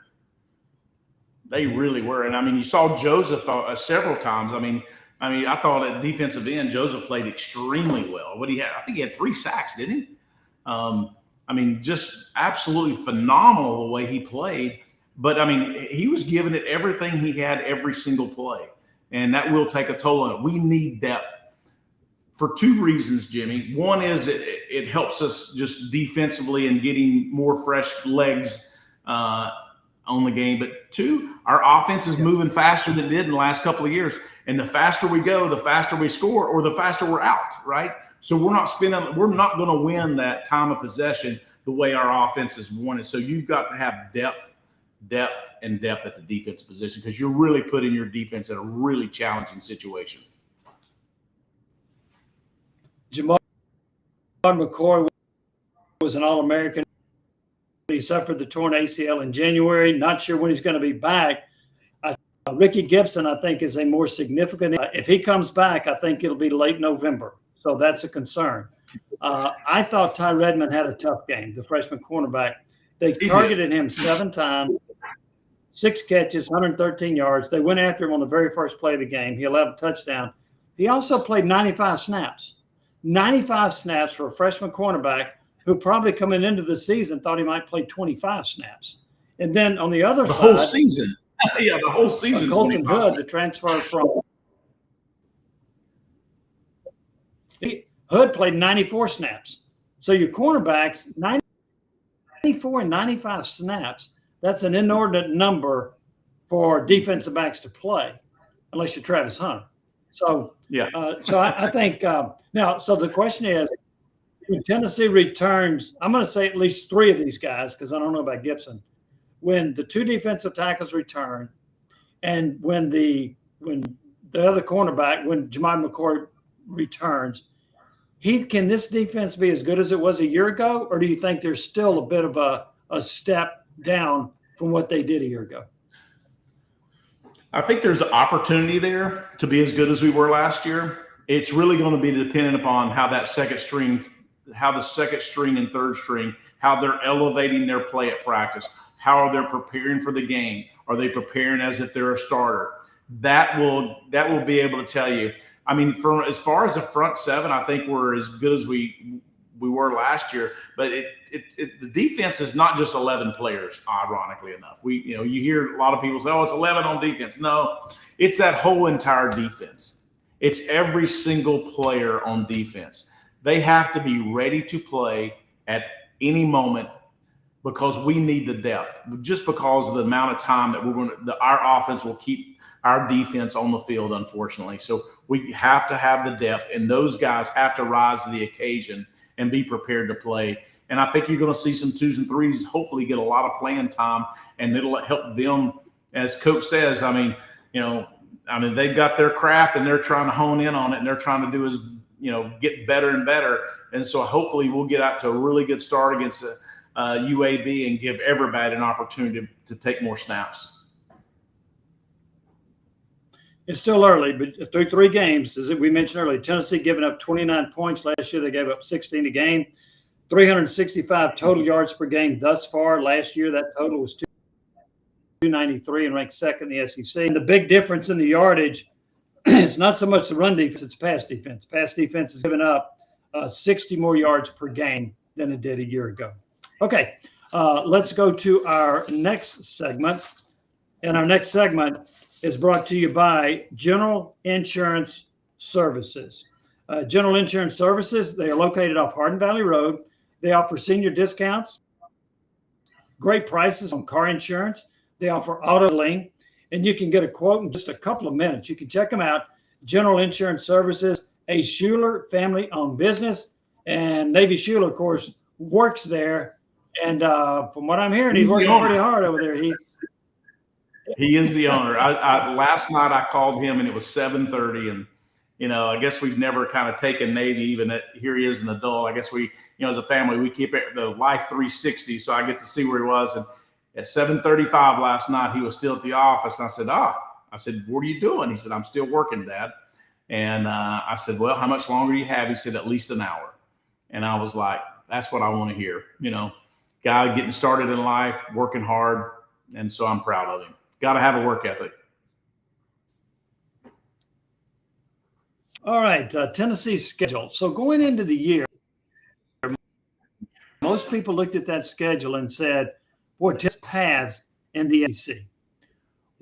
They really were. And I mean, you saw Joseph several times. I mean, I thought at defensive end, Joseph played extremely well. I think he had 3 sacks, didn't he? I mean, just absolutely phenomenal the way he played. But I mean, he was giving it everything he had every single play. And that will take a toll on it. We need depth for 2 reasons, Jimmy. One is it helps us just defensively and getting more fresh legs on the game. But 2, our offense is moving faster than it did in the last couple of years. And the faster we go, the faster we score, or the faster we're out, right? So we're not going to win that time of possession the way our offense is won. So you've got to have depth at the defense position, because you're really putting your defense in a really challenging situation. Jamar McCoy was an All-American. He suffered the torn ACL in January. Not sure when he's going to be back. Ricky Gibson, I think, is a more significant. If he comes back, I think it'll be late November. So that's a concern. I thought Ty Redmond had a tough game, the freshman cornerback. They targeted him 7 times, 6 catches, 113 yards. They went after him on the very first play of the game. He allowed a touchdown. He also played 95 snaps. 95 snaps for a freshman cornerback who probably coming into the season thought he might play 25 snaps. And then on the other side. The whole season. Yeah, the whole season. Colton Hood, the transfer from. Hood played 94 snaps. So your cornerbacks, 94 and 95 snaps, that's an inordinate number for defensive backs to play, unless you're Travis Hunter. So, I think now, so the question is, when Tennessee returns, I'm going to say at least 3 of these guys, because I don't know about Gibson, when the 2 defensive tackles return, and when the other cornerback, when Jamar McCoy returns, Heath, can this defense be as good as it was a year ago, or do you think there's still a bit of a step down from what they did a year ago? I think there's the opportunity there to be as good as we were last year. It's really going to be dependent upon how that second string, how the second string and third string, how they're elevating their play at practice, how are they preparing for the game? Are they preparing as if they're a starter? That will be able to tell you. I mean, from as far as the front seven, I think we're as good as we were last year. But the defense is not just 11 players. Ironically enough, you hear a lot of people say, "Oh, it's 11 on defense." No, it's that whole entire defense. It's every single player on defense. They have to be ready to play at any moment because we need the depth. Just because of the amount of time that our offense will keep our defense on the field, unfortunately. So we have to have the depth, and those guys have to rise to the occasion and be prepared to play. And I think you're going to see some 2s and 3s hopefully get a lot of playing time, and it'll help them, as Coach says. They've got their craft, and they're trying to hone in on it, and they're trying to do is, get better and better. And so hopefully we'll get out to a really good start against UAB and give everybody an opportunity to take more snaps. It's still early, but through 3 games, as we mentioned earlier, Tennessee giving up 29 points. Last year they gave up 16 a game, 365 total yards per game thus far. Last year that total was 293 and ranked second in the SEC. And the big difference in the yardage, it's not so much the run defense, it's pass defense. Pass defense has given up 60 more yards per game than it did a year ago. Okay, let's go to our next segment. And our next segment is brought to you by General Insurance Services. General Insurance Services, they are located off Hardin Valley Road. They offer senior discounts, great prices on car insurance. They offer auto lien, and you can get a quote in just a couple of minutes. You can check them out. General Insurance Services, a Shuler family-owned business. And Navy Shuler, of course, works there. And from what I'm hearing, he's working pretty hard over there, Heath. He is the owner. Last night I called him and it was 7:30, and I guess we've never kind of taken Navy, even here he is an adult. I guess we, as a family, we keep the life 360, so I get to see where he was. And at 7:35 last night, he was still at the office. And I said, "What are you doing?" He said, "I'm still working, Dad." And I said, "Well, how much longer do you have?" He said, "At least an hour." And I was like, "That's what I want to hear." Guy getting started in life, working hard, and so I'm proud of him. Got to have a work ethic. All right, Tennessee's schedule. So going into the year, most people looked at that schedule and said, boy, Tennessee's paths in the SEC.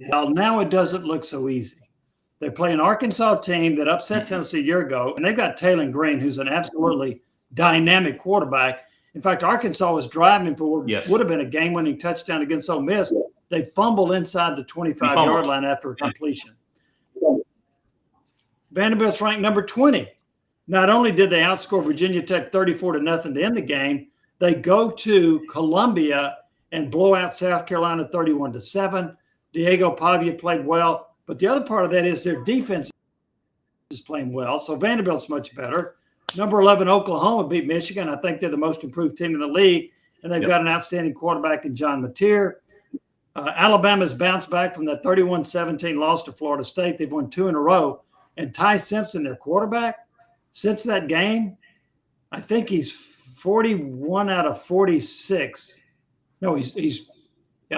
Well, now it doesn't look so easy. They play an Arkansas team that upset Tennessee a year ago, and they've got Taylor Green, who's an absolutely dynamic quarterback. In fact, Arkansas was driving for what would have been a game-winning touchdown against Ole Miss. They fumble inside the 25-yard line after a completion. Vanderbilt's ranked number 20. Not only did they outscore Virginia Tech 34-0 to end the game, they go to Columbia and blow out South Carolina 31-7. Diego Pavia played well, but the other part of that is their defense is playing well. So Vanderbilt's much better. Number 11, Oklahoma beat Michigan. I think they're the most improved team in the league, and they've got an outstanding quarterback in John Mateer. Alabama's bounced back from that 31-17 loss to Florida State. They've won 2 in a row. And Ty Simpson, their quarterback, since that game, I think he's 41 out of 46. No, I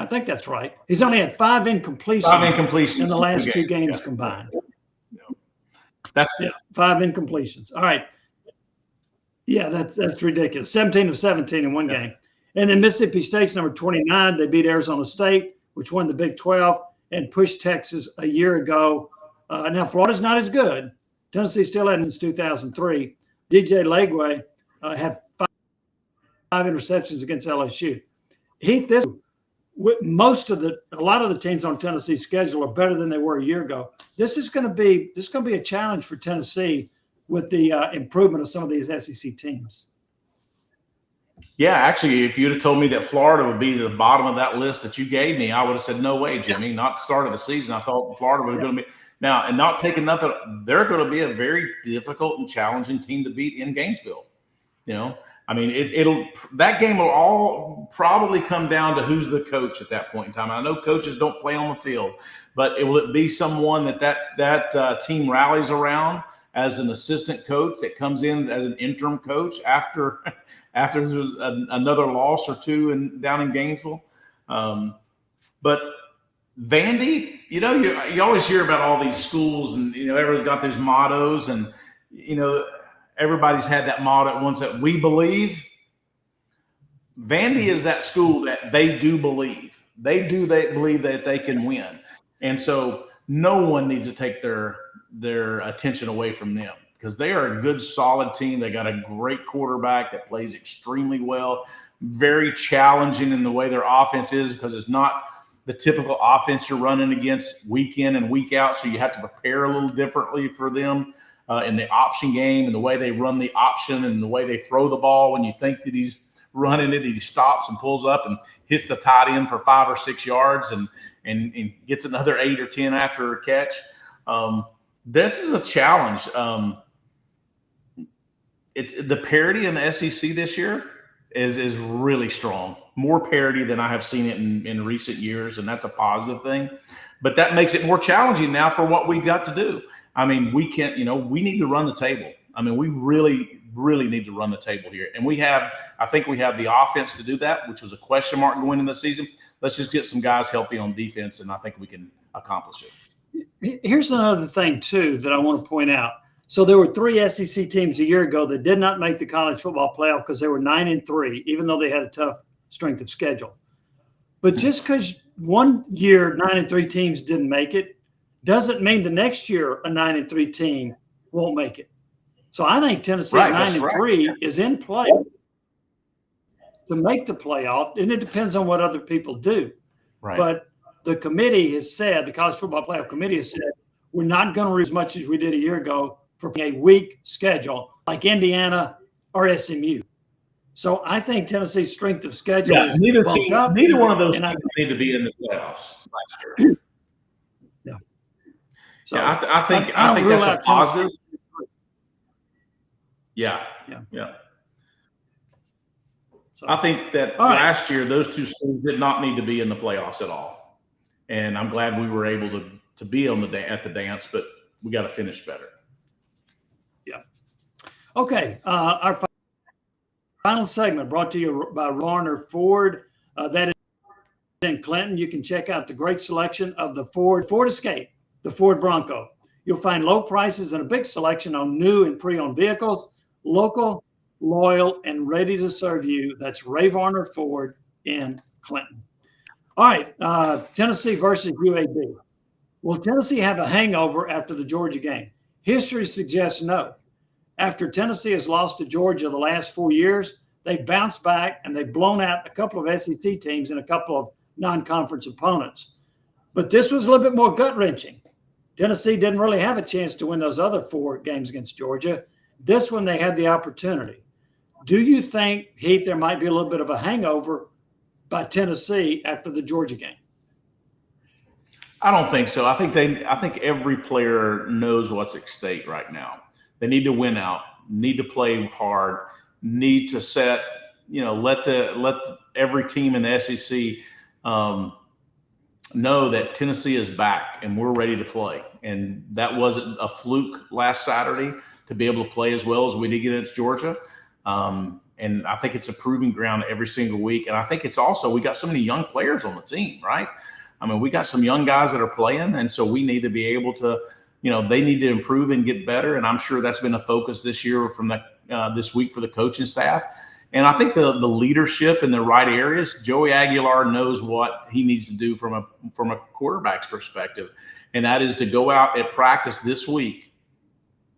think that's right. He's only had 5 incompletions in the last 2 games combined. That's 5 incompletions. All right. Yeah, that's ridiculous. 17 of 17 in one game. And then Mississippi State's number 29. They beat Arizona State, which won the Big 12, and pushed Texas a year ago. Now, Florida's not as good. Tennessee still had since 2003. DJ Legway had 5 interceptions against LSU. Heath, a lot of the teams on Tennessee's schedule are better than they were a year ago. This is going to be a challenge for Tennessee with the improvement of some of these SEC teams. Yeah, actually, if you'd have told me that Florida would be the bottom of that list that you gave me, I would have said, no way, Jimmy, not the start of the season. I thought Florida was going to be Now, and not taking nothing, they're going to be a very difficult and challenging team to beat in Gainesville. You know, I mean, that game will all probably come down to who's the coach at that point in time. I know coaches don't play on the field, but will it be someone that team rallies around as an assistant coach that comes in as an interim coach after there's another loss or two down in Gainesville? But Vandy, you know, you always hear about all these schools, and you know everyone's got these mottos, and you know everybody's had that motto at once that we believe. Vandy is that school that they do believe. They believe that they can win, and so no one needs to take their attention away from them because they are a good, solid team. They got a great quarterback that plays extremely well, very challenging in the way their offense is because it's not the typical offense you're running against week in and week out. So you have to prepare a little differently for them in the option game and the way they run the option and the way they throw the ball. When you think that he's running it, he stops and pulls up and hits the tight end for 5 or 6 yards and gets another 8 or 10 after a catch. This is a challenge. It's the parity in the SEC this year is really strong. More parity than I have seen it in recent years, and that's a positive thing. But that makes it more challenging now for what we've got to do. I mean, we can't, we need to run the table. I mean, we really, really need to run the table here. And I think we have the offense to do that, which was a question mark going into the season. Let's just get some guys healthy on defense, and I think we can accomplish it. Here's another thing, too, that I want to point out. So there were 3 SEC teams a year ago that did not make the college football playoff because they were 9-3, even though they had a tough strength of schedule. But just because one year 9-3 teams didn't make it doesn't mean the next year a 9-3 team won't make it. So I think Tennessee at 9-3 is in play to make the playoff, and it depends on what other people do. Right. But the committee has said, the College Football Playoff Committee has said, we're not going to lose as much as we did a year ago for a weak schedule like Indiana or SMU. So I think Tennessee's strength of schedule is neither one of those teams need to be in the playoffs last year. Yeah. So I think that's a positive. Yeah. So, I think that last year those two schools did not need to be in the playoffs at all, and I'm glad we were able to be at the dance, but we got to finish better. Yeah. Okay. Our final segment brought to you by Warner Ford. That is in Clinton. You can check out the great selection of the Ford Escape, the Ford Bronco. You'll find low prices and a big selection on new and pre-owned vehicles, local, loyal, and ready to serve you. That's Ray Varner Ford in Clinton. All right, Tennessee versus UAB. Will Tennessee have a hangover after the Georgia game? History suggests no. After Tennessee has lost to Georgia the last 4 years, they bounced back and they've blown out a couple of SEC teams and a couple of non-conference opponents. But this was a little bit more gut-wrenching. Tennessee didn't really have a chance to win those other 4 games against Georgia. This one, they had the opportunity. Do you think, Heath, there might be a little bit of a hangover by Tennessee after the Georgia game? I don't think so. I think every player knows what's at stake right now. They need to win out, need to play hard, need to set, let every team in the SEC know that Tennessee is back and we're ready to play. And that wasn't a fluke last Saturday to be able to play as well as we did against Georgia. And I think it's a proving ground every single week. And I think it's also, we got so many young players on the team, right? I mean, we got some young guys that are playing. And so we need to be able to, they need to improve and get better. And I'm sure that's been a focus this year from this week for the coaching staff. And I think the leadership in the right areas, Joey Aguilar knows what he needs to do from a quarterback's perspective. And that is to go out at practice this week,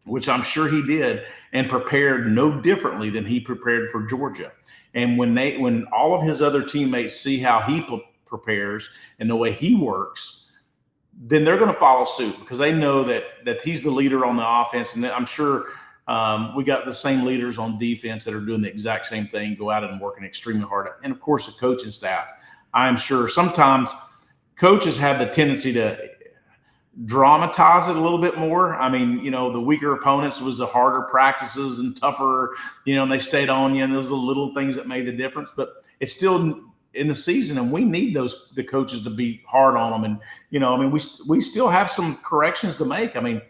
which I'm sure he did, and prepared no differently than he prepared for Georgia. And when all of his other teammates see how he prepares and the way he works, then they're going to follow suit because they know that he's the leader on the offense. And I'm sure we got the same leaders on defense that are doing the exact same thing, go out and working extremely hard. And, of course, the coaching staff. I'm sure sometimes coaches have the tendency to dramatize it a little bit more. I mean, the weaker opponents was the harder practices and tougher, and they stayed on you, and those are the little things that made the difference. But it's still in the season, and we need the coaches to be hard on them. And, we still have some corrections to make. I mean,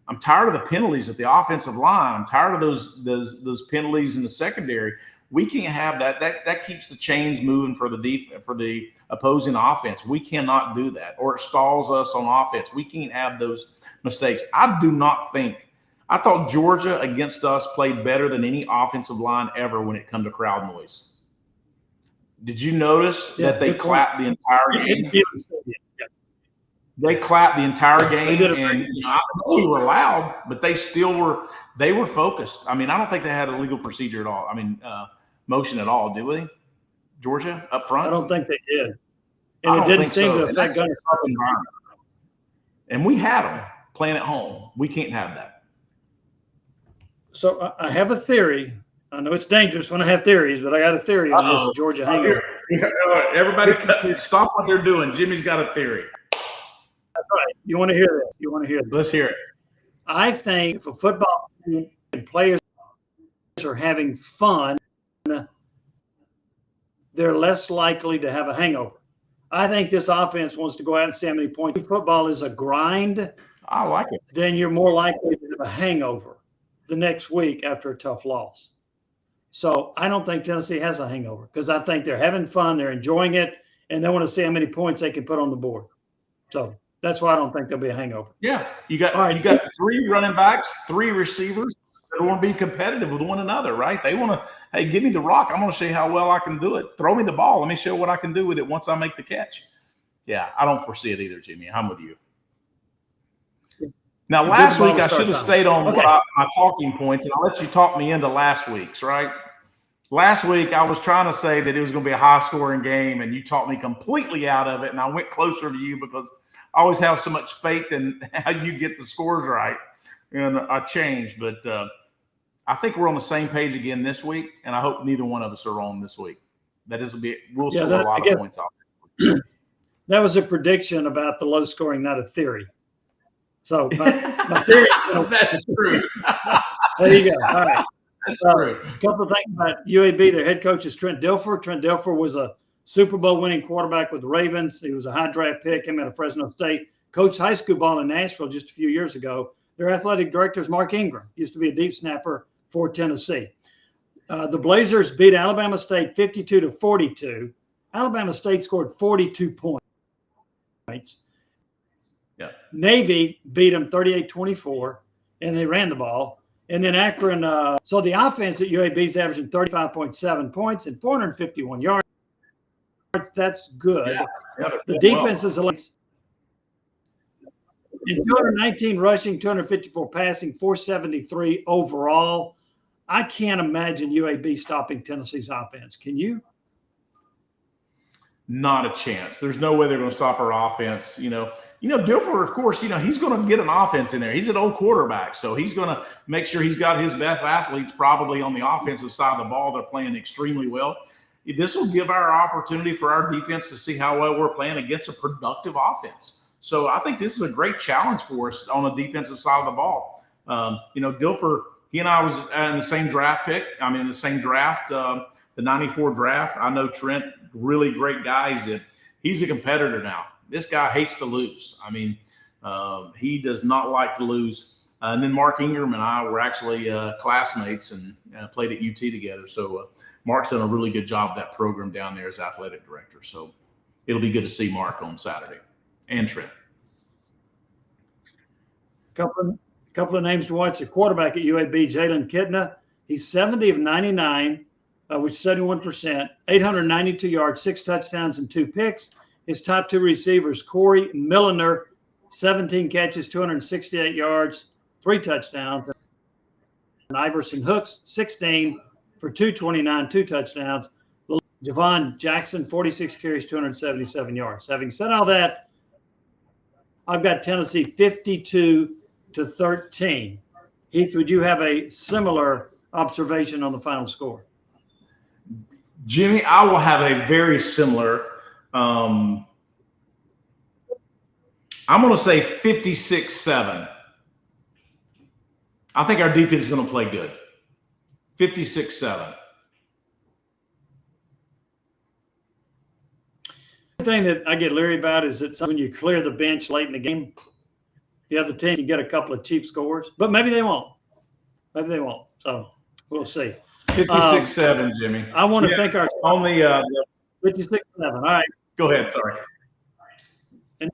I'm tired of the penalties at the offensive line. I'm tired of those penalties in the secondary. We can't have that. That keeps the chains moving for the opposing offense. We cannot do that, or it stalls us on offense. We can't have those mistakes. I thought Georgia against us played better than any offensive line ever when it comes to crowd noise. Did you notice that they clapped the entire game? They clapped the entire game, and I know we were loud, but they still were. They were focused. I mean, I don't think they had a legal procedure at all. I mean, motion at all, did we? Georgia up front? I don't think they did, and it didn't seem to affect Gunner's environment. And we had them playing at home. We can't have that. So I have a theory. I know it's dangerous when I have theories, but I got a theory on this Georgia hangover. Everybody, stop what they're doing. Jimmy's got a theory. That's right. You want to hear this? You want to hear this? Let's hear it. I think if a football team and players are having fun, they're less likely to have a hangover. I think this offense wants to go out and see how many points. If football is a grind, I like it. Then you're more likely to have a hangover the next week after a tough loss. So I don't think Tennessee has a hangover because I think they're having fun, they're enjoying it, and they want to see how many points they can put on the board. So that's why I don't think there'll be a hangover. Yeah, you got 3 running backs, 3 receivers that want to be competitive with one another, right? They want to, hey, give me the rock. I'm going to show you how well I can do it. Throw me the ball. Let me show what I can do with it once I make the catch. Yeah, I don't foresee it either, Jimmy. I'm with you. Now, last week I should have stayed on my talking points, and I'll let you talk me into last week's, right? Last week I was trying to say that it was going to be a high-scoring game, and you talked me completely out of it, and I went closer to you because I always have so much faith in how you get the scores right, and I changed. But I think we're on the same page again this week, and I hope neither one of us are wrong this week. We'll score a lot of points off. That was a prediction about the low scoring, not a theory. So my theory. That's true. There you go. All right. That's true. A couple of things about UAB. Their head coach is Trent Dilfer. Trent Dilfer was a Super Bowl winning quarterback with the Ravens. He was a high draft pick. Came out of Fresno State. Coached high school ball in Nashville just a few years ago. Their athletic director is Mark Ingram. Used to be a deep snapper for Tennessee. The Blazers beat Alabama State 52-42. Alabama State scored 42 points. Yeah. Navy beat them 38-24, and they ran the ball. And then Akron, so the offense at UAB is averaging 35.7 points and 451 yards. That's good. Yeah, the defense is elite. In 219 rushing, 254 passing, 473 overall. I can't imagine UAB stopping Tennessee's offense. Can you? Not a chance. There's no way they're going to stop our offense. Dilfer, of course, he's going to get an offense in there. He's an old quarterback, so he's going to make sure he's got his best athletes probably on the offensive side of the ball. They're playing extremely well. This will give our opportunity for our defense to see how well we're playing against a productive offense. So I think this is a great challenge for us on the defensive side of the ball. Dilfer, he and I was in the same draft pick. In the same draft, the 94 draft. I know Trent, really great guy. He's a competitor now. This guy hates to lose. He does not like to lose. And then Mark Ingram and I were actually classmates and played at UT together. So Mark's done a really good job of that program down there as athletic director. So it'll be good to see Mark on Saturday and Trent. Couple of names to watch. The quarterback at UAB, Jalen Kitna. He's 70 of 99, which is 71%, 892 yards, 6 touchdowns, and 2 picks. His top 2 receivers, Corey Milliner, 17 catches, 268 yards, 3 touchdowns. And Iverson Hooks, 16 for 229, 2 touchdowns. Javon Jackson, 46 carries, 277 yards. Having said all that, I've got Tennessee 52-13. Heath, would you have a similar observation on the final score? Jimmy, I will have a very similar I'm going to say 56-7. I think our defense is going to play good. 56-7. The thing that I get leery about is that when you clear the bench late in the game, the other team can get a couple of cheap scores, but maybe they won't. Maybe they won't. So we'll see. 56-7, Jimmy. I want to thank our only 56-7. All right. Go ahead. Sorry. And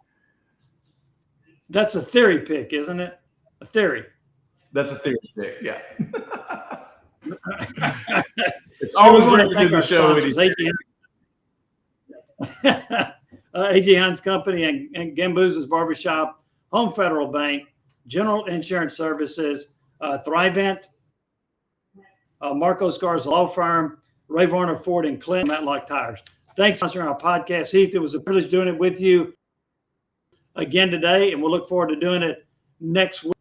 that's a theory pick, isn't it? A theory. That's a theory pick. Yeah. It's always great to do the show with you. AG Hines Company and Gambuza's Barbershop, Home Federal Bank, General Insurance Services, Thrivent, Marco Scar's Law Firm, Ray Varner Ford and Clint, Matlock Tires. Thanks for sponsoring our podcast, Heath. It was a privilege doing it with you again today, and we'll look forward to doing it next week.